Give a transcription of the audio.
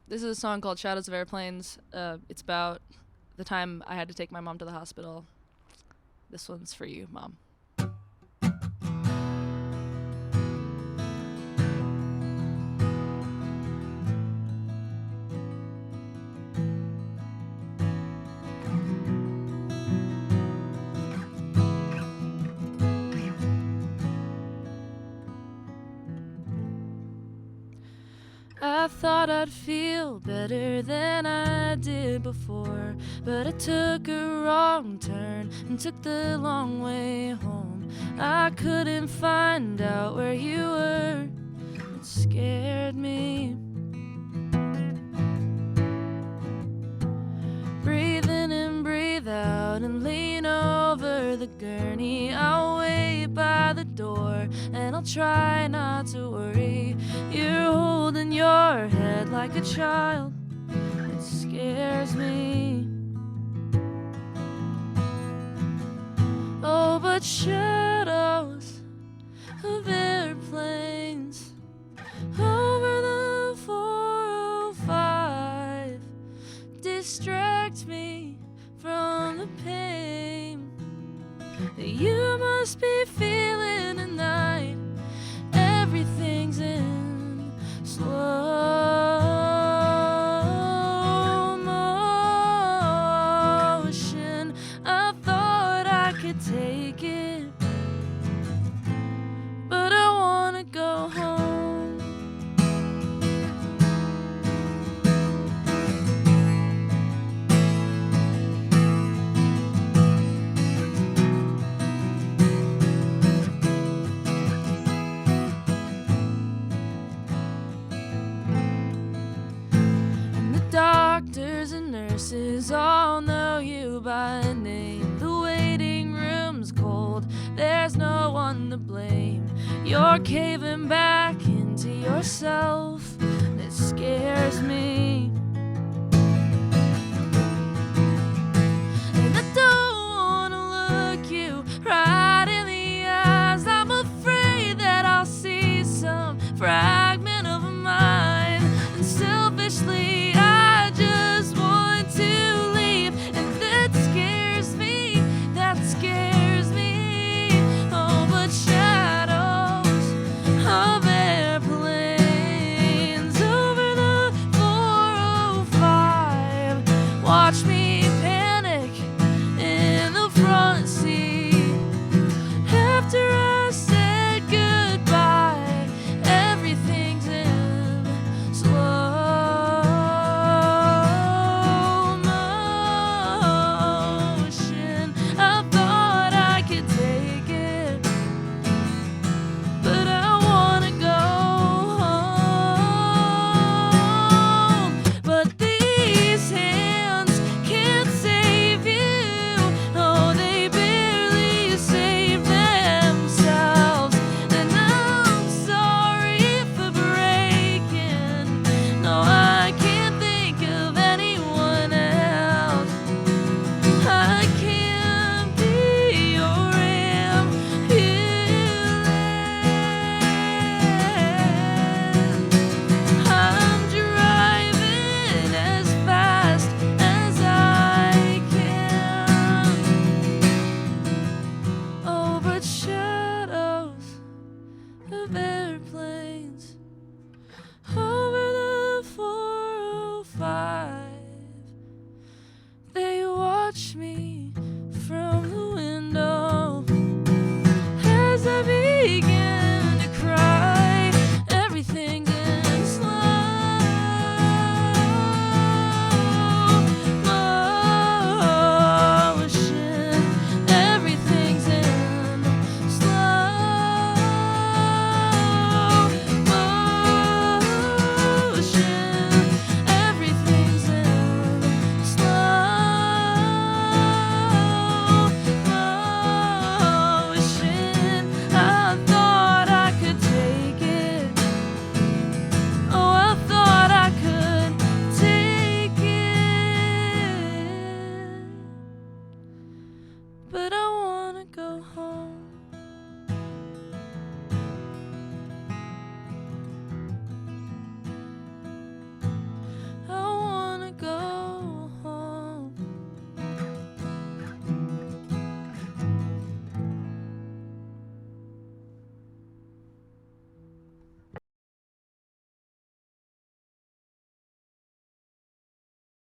This is a song called Shadows of Airplanes. It's about the time I had to take my mom to the hospital. This one's for you, Mom. I thought I'd feel better than I did before, but I took a wrong turn and took the long way home. I couldn't find out where you were. It scared me. Breathe in and breathe out and lean over the gurney. I'll wait by the door and I'll try not to worry. You're holding your head like a child. It scares me. Oh, but shadows of airplanes over the 405 distract me from the pain that you must be feeling tonight. Everything's in slow motion. I thought I could take it, but I wanna go home. Doctors and nurses all know you by name. The waiting room's cold, there's no one to blame. You're caving back into yourself. It scares